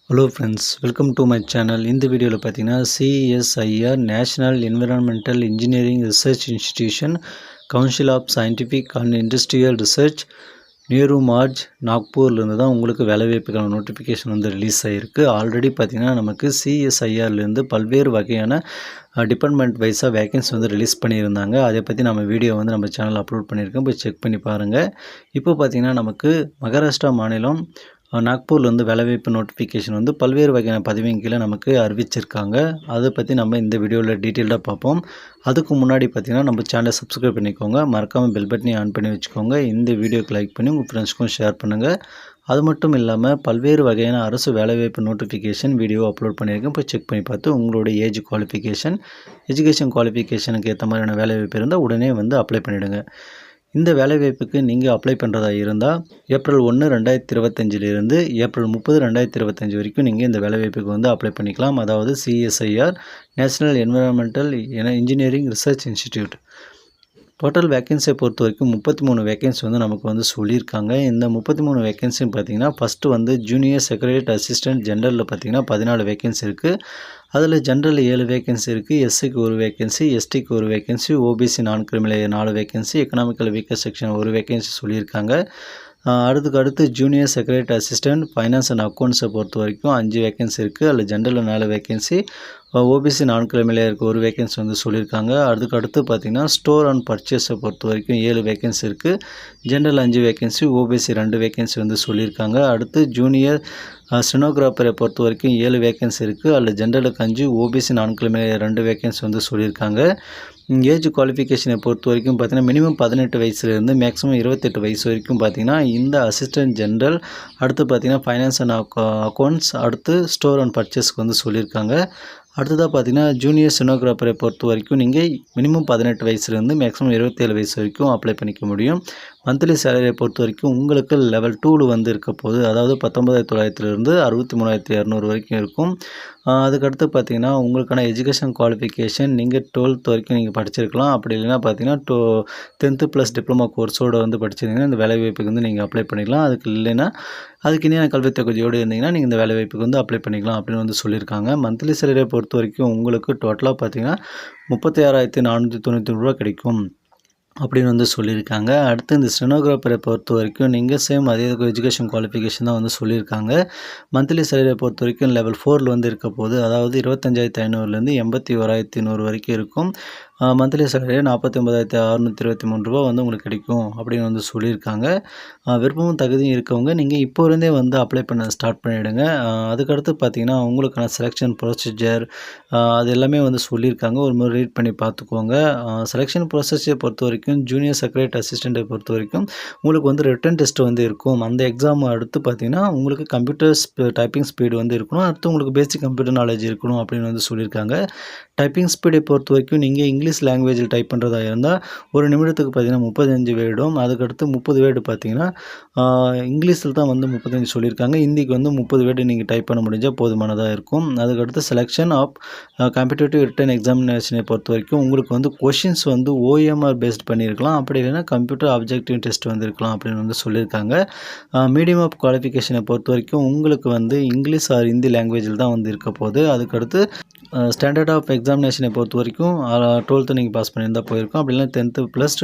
Hello friends, welcome to my channel. இந்த வீடியோவில் பார்த்தீங்கன்னா CSIR national environmental engineering research institution council of scientific and industrial research Nehru Marg நாக்பூர்லேருந்து தான் உங்களுக்கு வேலைவாய்ப்புக்கான நோட்டிஃபிகேஷன் வந்து ரிலீஸ் ஆகிருக்கு. ஆல்ரெடி பார்த்திங்கன்னா நமக்கு சிஎஸ்ஐஆர்லேருந்து பல்வேறு வகையான டிபார்ட்மெண்ட் வைஸாக வேகன்சி வந்து ரிலீஸ் பண்ணியிருந்தாங்க. அதை பற்றி நம்ம வீடியோ வந்து நம்ம சேனலில் அப்லோட் பண்ணியிருக்கோம், போய் செக் பண்ணி பாருங்கள். இப்போ பார்த்திங்கன்னா நமக்கு மகாராஷ்டிரா மாநிலம் நாக்பூரில் வந்து வேலைவாய்ப்பு நோட்டிஃபிகேஷன் வந்து பல்வேறு வகையான பதவியின் கீழே நமக்கு அறிவிச்சிருக்காங்க. அதை பற்றி நம்ம இந்த வீடியோவில் டீட்டெயில்டாக பார்ப்போம். அதுக்கு முன்னாடி பார்த்திங்கன்னா நம்ம சேனலை சப்ஸ்கிரைப் பண்ணிக்கோங்க, மறக்காமல் பெல் பட்டனையும் ஆன் பண்ணி வச்சுக்கோங்க. இந்த வீடியோக்கு லைக் பண்ணி உங்கள் ஃப்ரெண்ட்ஸ்க்கும் ஷேர் பண்ணுங்கள். அது மட்டும் இல்லாமல் பல்வேறு வகையான அரசு வேலைவாய்ப்பு நோட்டிஃபிகேஷன் வீடியோ அப்லோட் பண்ணியிருக்கேன், போய் செக் பண்ணி பார்த்து உங்களோட ஏஜ் குவாலிஃபிகேஷன், எஜுகேஷன் குவாலிஃபிகேஷனுக்கு ஏற்ற மாதிரியான வேலைவாய்ப்பு இருந்தால் உடனே வந்து அப்ளை பண்ணிவிடுங்க. இந்த வேலைவாய்ப்புக்கு நீங்கள் அப்ளை பண்ணுறதா இருந்தால் ஏப்ரல் 1, 2025 ஏப்ரல் 30, 2025 வரைக்கும் நீங்கள் இந்த வேலைவாய்ப்புக்கு வந்து அப்ளை பண்ணிக்கலாம். அதாவது CSIR national environmental engineering research institute. Total வேக்கன்சியை பொறுத்த வரைக்கும் 33 வேக்கன்சி வந்து நமக்கு வந்து சொல்லியிருக்காங்க. இந்த 33 வேக்கன்சின்னு பார்த்தீங்கன்னா ஃபஸ்ட்டு வந்து ஜூனியர் செக்ரட்டரியேட் அசிஸ்டன்ட் ஜென்ரலில் பார்த்தீங்கன்னா 14 வேக்கன்சி இருக்குது. அதில் ஜென்ரலில் 7 வேக்கன்சி இருக்குது, எஸ்சிக்கு 1 வேக்கன்சி, எஸ்டிக்கு 1 vacancy, OBC non criminal 4 vacancy, economical weaker section 1 vacancy சொல்லியிருக்காங்க. அடுத்து junior secretariat assistant finance and அக்கௌண்ட்ஸை பொறுத்த வரைக்கும் 5 வேக்கன்சி இருக்குது. அதில் ஜென்ரலில் 4 வேக்கன்சி, ஓபிசி நான் கிரிமினலுக்கு 1 வேக்கன்சி வந்து சொல்லியிருக்காங்க. அடுத்து பார்த்திங்கன்னா ஸ்டோர் அண்ட் பர்ச்சேஸை பொறுத்த வரைக்கும் 7 வேக்கன்சி இருக்குது. ஜென்ரல் 5 வேக்கன்சி, ஓபிசி 2 வேக்கன்சி வந்து சொல்லியிருக்காங்க. அடுத்து ஜூனியர் ஸ்டெனோகிராஃபரை பொறுத்த வரைக்கும் 7 வேக்கன்சி இருக்குது. அதில் ஜென்ரலுக்கு 5, ஓபிசி நான் கிரிமினல் 2 வேக்கன்சி வந்து சொல்லியிருக்காங்க. ஏஜ் குவாலிஃபிகேஷனை பொறுத்த வரைக்கும் பார்த்திங்கன்னா மினிமம் 18 வயசுலேருந்து மேக்ஸிமம் 28 வயசு வரைக்கும் பார்த்திங்கன்னா இந்த அசிஸ்டன்ட் ஜென்ரல், அடுத்து பார்த்திங்கன்னா ஃபைனான்ஸ் அண்ட் அக்கௌண்ட்ஸ், அடுத்து ஸ்டோர் அண்ட் பர்ச்சேஸ்க்கு வந்து சொல்லியிருக்காங்க. அடுத்ததாக பார்த்திங்கன்னா ஜூனியர் ஸ்டெனோகிராஃபரை பொறுத்த வரைக்கும் நீங்கள் மினிமம் 18 வயசுலேருந்து மேக்ஸிமம் 27 வயசு வரைக்கும் அப்ளை பண்ணிக்க முடியும். மந்த்லி சேலரியை பொறுத்த வரைக்கும் உங்களுக்கு லெவல் 2 வந்து இருக்க போகுது. அதாவது 19,900 63,200 வரைக்கும் இருக்கும். அதுக்கடுத்து பார்த்திங்கன்னா உங்களுக்கான எஜுகேஷன் குவாலிஃபிகேஷன் நீங்கள் 12th வரைக்கும் நீங்கள் படிச்சிருக்கலாம். அப்படி இல்லைன்னா பார்த்தீங்கன்னா 10th + டிப்ளமோ கோர்ஸோடு வந்து படிச்சிருந்தீங்கன்னா இந்த வேலைவாய்ப்புக்கு வந்து நீங்கள் அப்ளை பண்ணிக்கலாம். அதுக்கு இல்லைன்னா அதுக்கு இனியான கல்வித் தகுதியோடு இருந்தீங்கன்னா நீங்கள் இந்த வேலைவாய்ப்புக்கு வந்து அப்ளை பண்ணிக்கலாம் அப்படின்னு வந்து சொல்லியிருக்காங்க. மந்த்லி சேலரியை பொறுத்த வரைக்கும் உங்களுக்கு டோட்டலாக பார்த்தீங்கன்னா 36,493 கிடைக்கும் அப்படின்னு வந்து சொல்லியிருக்காங்க. அடுத்து இந்த ஸ்டெனோகிராஃபரை பொறுத்த வரைக்கும் நீங்கள் சேம் அதே எஜுகேஷன் குவாலிஃபிகேஷன் தான் வந்து சொல்லியிருக்காங்க. மந்த்லி சேலரியை பொறுத்த வரைக்கும் லெவல் 4 வந்து இருக்க போகுது. அதாவது 25,500 81,100 வரைக்கும் இருக்கும். மந்த்லி சேலரி 49,623 வந்து உங்களுக்கு கிடைக்கும் அப்படின்னு வந்து சொல்லியிருக்காங்க. விருப்பமும் தகுதியும் இருக்கவங்க நீங்கள் இப்போ இருந்தே வந்து அப்ளை பண்ண ஸ்டார்ட் பண்ணிவிடுங்க. அதுக்கடுத்து பார்த்தீங்கன்னா உங்களுக்கான செலெக்ஷன் ப்ரொசீஜர் அது எல்லாமே வந்து சொல்லியிருக்காங்க. ஒரு முறை ரீட் பண்ணி பார்த்துக்கோங்க. செலெக்ஷன் ப்ரொசீஜரை பொறுத்த வரைக்கும் ஜூனியர் செக்ரட்டரி அசிஸ்டண்ட்டை பொறுத்த வரைக்கும் உங்களுக்கு வந்து ரிட்டன் டெஸ்ட் வந்து இருக்கும். அந்த எக்ஸாம் அடுத்து பார்த்தீங்கன்னா உங்களுக்கு கம்ப்யூட்டர் டைப்பிங் ஸ்பீடு வந்து இருக்கணும். அடுத்து உங்களுக்கு பேசிக் கம்ப்யூட்டர் நாலேஜ் இருக்கணும் அப்படின்னு வந்து சொல்லியிருக்காங்க. டைப்பிங் ஸ்பீடை பொறுத்த வரைக்கும் நீங்கள் இங்கிலீஷ் லாங்குவேஜில் டைப் பண்ணுறதா இருந்தால் ஒரு நிமிடத்துக்கு பார்த்தீங்கன்னா 35 வேர்டும், அதுக்கடுத்து 30 வேர்டு பார்த்தீங்கன்னா இங்கிலீஷில் தான் வந்து 35 சொல்லியிருக்காங்க. ஹிந்திக்கு வந்து 30 வேர்டு நீங்கள் டைப் பண்ண முடிஞ்சால் போதுமானதாக இருக்கும். அதுக்கடுத்து செலெக்ஷன் ஆஃப் காம்படிட்டிவ் ரிட்டன் எக்ஸாமினேஷனை பொறுத்த வரைக்கும் உங்களுக்கு வந்து கொஷின்ஸ் வந்து ஓஎம்ஆர் பேஸ்ட் பண்ணியிருக்கலாம். அப்படி இல்லைன்னா கம்ப்யூட்டர் ஆப்ஜெக்டிவ் டெஸ்ட் வந்து இருக்கலாம் அப்படின்னு வந்து சொல்லியிருக்காங்க. மீடியம் ஆஃப் குவாலிஃபிகேஷனை பொறுத்த வரைக்கும் உங்களுக்கு வந்து இங்கிலீஷ் ஆர் ஹிந்தி லாங்குவேஜில் தான் வந்து இருக்க போகுது. அதுக்கடுத்து ஸ்டாண்டர்ட் ஆஃப் எக்ஸாமினேஷனை பொறுத்த வரைக்கும் 12th நீங்கள் பாஸ் பண்ணியிருந்தால் போயிருக்கும். அப்படி இல்லைனா 10th +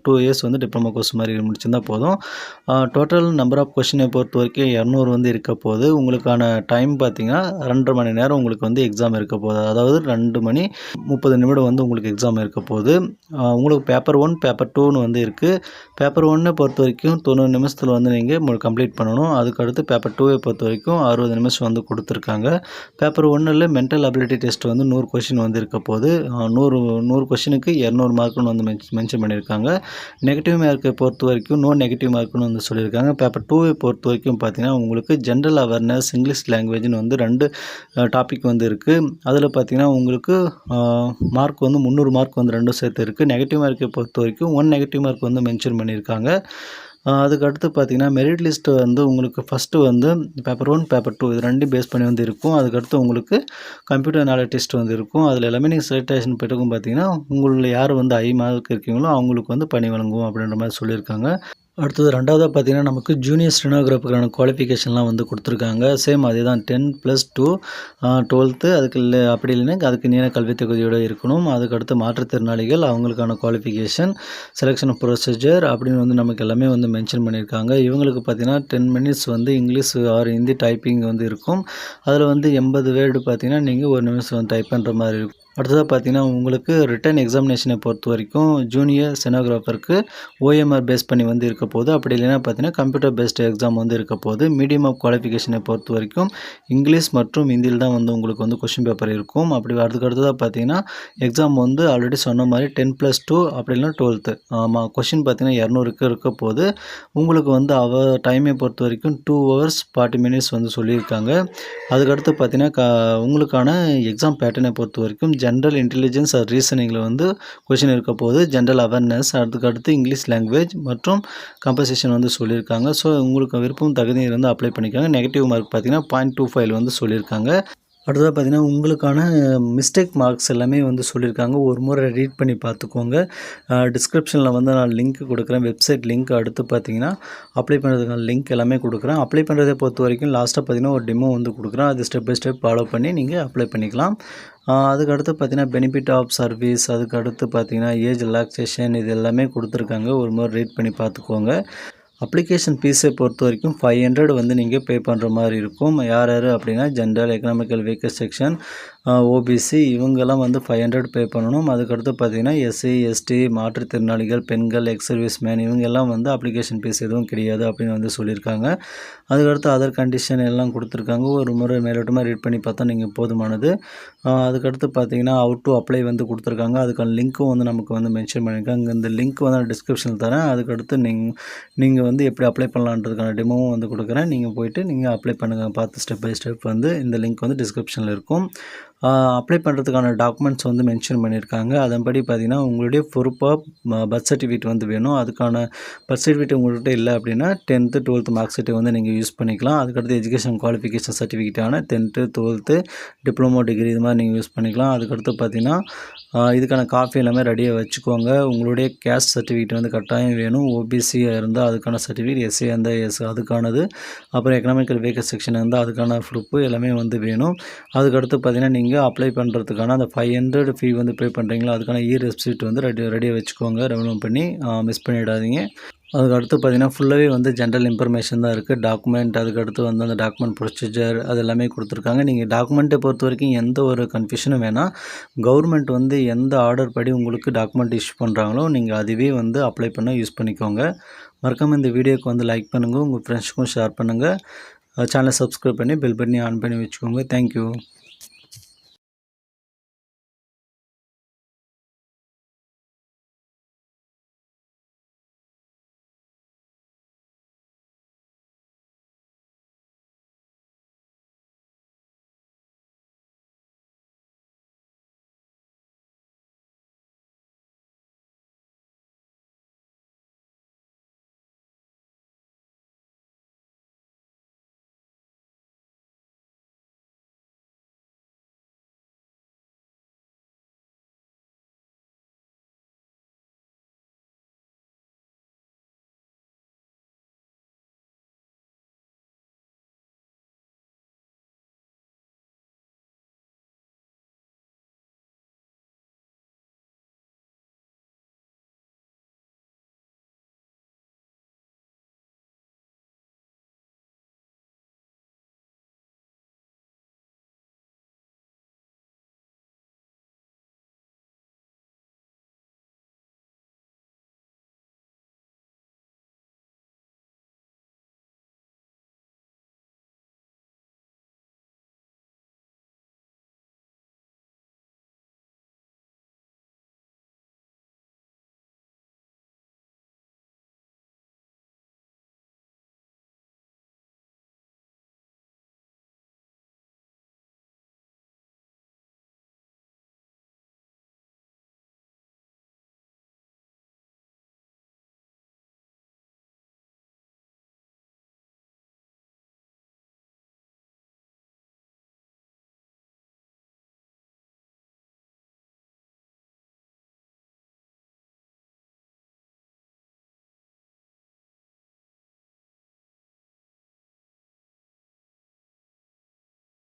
2 இயர்ஸ் வந்து டிப்ளமோ கோர்ஸ் மாதிரி முடிச்சிருந்தால் போதும். டோட்டல் நம்பர் ஆஃப் கொஷினை பொறுத்த வரைக்கும் 200 வந்து இருக்க போகுது. உங்களுக்கான டைம் பார்த்திங்கன்னா 2.5 மணி நேரம் உங்களுக்கு வந்து எக்ஸாம் இருக்க போகுது. அதாவது 2 மணி 30 நிமிடம் வந்து உங்களுக்கு எக்ஸாம் இருக்க போகுது. உங்களுக்கு பேப்பர் 1 பேப்பர் 2ன்னு வந்து இருக்குது. பேப்பர் 1 பொறுத்த வரைக்கும் 90 நிமிஷத்தில் வந்து நீங்கள் கம்ப்ளீட் பண்ணணும். அதுக்கடுத்து பேப்பர் 2 பொறுத்த வரைக்கும் 60 நிமிஷம் வந்து கொடுத்துருக்காங்க. பேப்பர் 1ல் மென்டல் அபிலிட்டி டெஸ்ட் வந்து 100 கொஷின் வந்து இருக்க போது. 100 கொஷினுக்கு 200 மார்க்குன்னு வந்து மென்ஷன் பண்ணியிருக்காங்க. நெகட்டிவ் மார்க்கை பொறுத்த வரைக்கும் நோ நெகட்டிவ் மார்க்குன்னு வந்து சொல்லியிருக்காங்க. பேப்பர் 2 பொறுத்த வரைக்கும் பார்த்தீங்கன்னா உங்களுக்கு ஜென்ரல் அவேர்னஸ், இங்கிலீஷ் லாங்குவேஜ்னு வந்து 2 டாபிக் வந்து இருக்குது. அதில் பார்த்தீங்கன்னா உங்களுக்கு மார்க் வந்து 300 மார்க் வந்து 2 சேர்த்து இருக்குது. நெகட்டிவ் மார்க்கை பொறுத்த வரைக்கும் 1 நெகட்டிவ் மார்க் வந்து மென்ஷன் பண்ணியிருக்காங்க. அதுக்கடுத்து பார்த்தீங்கன்னா மெரிட் லிஸ்ட்டு வந்து உங்களுக்கு ஃபஸ்ட்டு வந்து பேப்பர் 1 பேப்பர் 2 இது 2 பேஸ் பண்ணி வந்து இருக்கும். அதுக்கடுத்து உங்களுக்கு கம்ப்யூட்டர் நாலேஜ் டெஸ்ட் வந்து இருக்கும். அதில் எல்லாமே நீங்கள் செலக்டேஷன் பெற்றுக்கும் பார்த்தீங்கன்னா உங்களில் யார் வந்து ஹை மார்க் இருக்கீங்களோ அவங்களுக்கு வந்து பணி வழங்குவோம் அப்படின்ற மாதிரி சொல்லியிருக்காங்க. அடுத்தது 2வதா பார்த்தீங்கன்னா, நமக்கு ஜூனியர் ஸ்டெனோகிராஃபருக்கான குவாலிஃபிகேஷன்லாம் வந்து குடுத்துருக்காங்க. சேம் அதேதான் 10+2 12த் அதுக்கு அப்படி இல்லைன்னா அதுக்கு இணையான கல்வித் தகுதியோட இருக்கணும். அதுக்கடுத்து மாற்றுத்திறனாளிகள் அவங்களுக்கான குவாலிஃபிகேஷன், செலக்ஷன் ப்ரொசீஜர் அப்படின்னு வந்து நமக்கு எல்லாமே வந்து மென்ஷன் பண்ணியிருக்காங்க. இவங்களுக்கு பார்த்தீங்கன்னா 10 மினிட்ஸ் வந்து இங்கிலீஷ் ஆர் ஹிந்தி டைப்பிங் வந்து இருக்கும். அதில வந்து 80 வேர்டு பார்த்தீங்கன்னா, நீங்க 1 நிமிஷம் வந்து டைப் பண்ற மாரி இருக்கும். அடுத்ததா பார்த்தீங்கன்னா, உங்களுக்கு ரிட்டன் எக்ஸாமினேஷன பொறுத்தவரைக்கும் ஜூனியர் ஸ்டெனோகிராஃபருக்கு ஓஎம்ஆர் பேஸ் பண்ணி வந்து இருக்க போகுது. அப்படி இல்லைன்னா பார்த்தீங்கன்னா, கம்ப்யூட்டர் பேஸ்டு எக்ஸாம் வந்து இருக்க போகுது. மீடியம் ஆஃப் குவாலிஃபிகேஷனை பொறுத்தவரைக்கும் இங்கிலீஷ் மற்றும் ஹிந்தியில தான் வந்து உங்களுக்கு வந்து கொஸ்டின் பேப்பர் இருக்கும். அப்படி அதுக்கு அடுத்ததா பார்த்தீங்கன்னா, எக்ஸாம் வந்து ஆல்ரெடி சொன்ன மாரி 10+2 அப்படி இல்லைனா 12த் கொஸ்டின் பார்த்தீங்கன்னா 200க்கு இருக்க போகுது. உங்களுக்கு வந்து டைமை பொறுத்தவரைக்கும் 2 ஹவர்ஸ் 40 மினிட்ஸ் வந்து சொல்லியிருக்காங்க. அதுக்கடுத்து பார்த்தீங்கன்னா, உங்களுக்கான எக்ஸாம் பேட்டர்னை பொறுத்தவரைக்கும் ஜென்ரல் இன்டெலிஜென்ஸ் ஆர் ரீசனிங்கில வந்து கொஸ்டின் இருக்க போகுது. ஜென்ரல் அவேர்னஸ் அதுக்கடுத்து இங்கிலீஷ் லாங்குவேஜ் மற்றும் கம்போசிஷன் வந்து சொல்லியிருக்காங்க. ஸோ உங்களுக்கு விருப்பம் தகுதி இருந்தால் அப்ளை பண்ணிக்கோங்க. நெகட்டிவ் மார்க் பார்த்தீங்கன்னா 0.25 வந்து சொல்லியிருக்காங்க. அடுத்ததா பார்த்தீங்கன்னா, உங்களுக்கான மிஸ்டேக் மார்க்ஸ் எல்லாமே வந்து சொல்லியிருக்காங்க. ஒரு முறை ரீட் பண்ணி பார்த்துக்கோங்க. டிஸ்கிரிப்ஷனில் வந்து நான் லிங்க் கொடுக்குறேன். வெப்சைட் லிங்க் அடுத்து பார்த்தீங்கன்னா, அப்ளை பண்ணுறதுக்கான லிங்க் எல்லாமே கொடுக்குறேன். அப்ளை பண்ணுறதை பொறுத்த வரைக்கும் லாஸ்ட்டாக பார்த்தீங்கன்னா, ஒரு டெமோ வந்து கொடுக்குறேன். அது ஸ்டெப் பை ஸ்டெப் ஃபாலோ பண்ணி நீங்கள் அப்ளை பண்ணிக்கலாம். அதுக்கு அடுத்து பார்த்தீங்கன்னா, பெனிஃபிட் ஆஃப் சர்வீஸ் அதுக்கு அடுத்து பார்த்தீங்கன்னா, ஏஜ் ரிலாக்சேஷன் இது எல்லாமே கொடுத்துருக்காங்க. ஒரு முறை ரீட் பண்ணி பார்த்துக்கோங்க. அப்ளிகேஷன் ஃபீஸை பொறுத்த வரைக்கும் 500 வந்து நீங்கள் பே பண்ணுற மாதிரி இருக்கும். யார் யார் அப்படின்னா general, economical weaker section, OBC இவங்கெல்லாம் வந்து 500 பே பண்ணணும். அதுக்கடுத்து பார்த்தீங்கன்னா எஸ்சி, எஸ்டி, மாற்றுத்திறனாளிகள், பெண்கள், எக்ஸ் சர்வீஸ் மேன் இவங்கெல்லாம் வந்து அப்ளிகேஷன் ஃபீஸ் எதுவும் கிடையாது அப்படின்னு வந்து சொல்லியிருக்காங்க. அதுக்கடுத்து அதர் கண்டிஷன் எல்லாம் கொடுத்துருக்காங்க. ஒரு முறை மேலோட்டமாக ரீட் பண்ணி பார்த்தா நீங்கள் போதுமானது. அதுக்கடுத்து பார்த்தீங்கன்னா ஹவ் டு அப்ளை வந்து கொடுத்துருக்காங்க. அதுக்கான லிங்க்கும் வந்து நமக்கு வந்து மென்ஷன் பண்ணியிருக்காங்க. இந்த லிங்க் வந்து நான் டிஸ்கிரிப்ஷனில் தரேன். அதுக்கடுத்து நீங்கள் வந்து எப்படி அப்ளை பண்ணலான்றதுக்கான டெமோவும் வந்து கொடுக்குறேன். நீங்கள் போய்ட்டு நீங்கள் அப்ளை பண்ணுங்கள். பார்த்து ஸ்டெப் பை ஸ்டெப் வந்து இந்த லிங்க் வந்து டிஸ்கிரிப்ஷனில் இருக்கும். அப்ளை பண்ணுறதுக்கான டாக்குமெண்ட்ஸ் வந்து மென்ஷன் பண்ணியிருக்காங்க. அதன்படி பார்த்தீங்கன்னா, உங்களுடைய ப்ரூஃப் ஆஃப் பர்த் சர்டிஃபிகேட் வந்து வேணும். அதுக்கான பர்த் சர்டிஃபிகேட் உங்கள்கிட்ட இல்லை அப்படின்னா 10th 12th மார்க் ஷீட்டை வந்து நீங்கள் யூஸ் பண்ணிக்கலாம். அதுக்கடுத்து எஜுகேஷன் குவாலிஃபிகேஷன் சர்டிஃபிகேட்டான 10th 12th டிப்ளமோ டிகிரி இது மாதிரி நீங்கள் யூஸ் பண்ணிக்கலாம். அதுக்கடுத்து பார்த்தீங்கன்னா, இதுக்கான காப்பி எல்லாமே ரெடியாக வச்சுக்கோங்க. உங்களுடைய கேஸ்ட் சர்டிஃபிகேட் வந்து கட்டாயம் வேணும். ஓபிசியாக இருந்தால் அதுக்கான சர்டிஃபிகேட், எஸ்சியாக இருந்தால் அதுக்கானது, அப்புறம் எக்கனாமிக்கல் வீக்கர் செக்ஷன் இருந்தால் அதுக்கான ப்ரூஃப் எல்லாமே வந்து வேணும். அதுக்கடுத்து பார்த்தீங்கன்னா, நீங்கள் அப்ளை பண்ணுறதுக்கான அந்த 500 ஃபீ வந்து பே பண்ணுறீங்களா அதுக்கான ரெசிப்ட் வந்து ரெடியாக வச்சுக்கோங்க. டவுன்லோட் பண்ணி மிஸ் பண்ணிடாதீங்க. அதுக்கடுத்து பார்த்தீங்கன்னா, ஃபுல்லாகவே வந்து ஜென்ரல் இன்ஃபர்மேஷன் தான் இருக்குது. டாக்குமெண்ட் அதுக்கடுத்து வந்து அந்த டாக்குமெண்ட் ப்ரொசீஜர் அது எல்லாமே கொடுத்துருக்காங்க. நீங்கள் டாக்குமெண்ட்டை பொறுத்த வரைக்கும் எந்த ஒரு கன்ஃப்யூஷனும் வேணாம். கவர்மெண்ட் வந்து எந்த ஆர்டர் படி உங்களுக்கு டாக்குமெண்ட் இஷ்யூ பண்ணுறாங்களோ நீங்கள் அதுவே வந்து அப்ளை பண்ண யூஸ் பண்ணிக்கோங்க. மறக்காமல் இந்த வீடியோக்கு வந்து லைக் பண்ணுங்கள். உங்கள் ஃப்ரெண்ட்ஸுக்கும் ஷேர் பண்ணுங்கள். சேனலை சப்ஸ்கிரைப் பண்ணி பெல் பட்டனை ஆன் பண்ணி வச்சுக்கோங்க. தேங்க்யூ.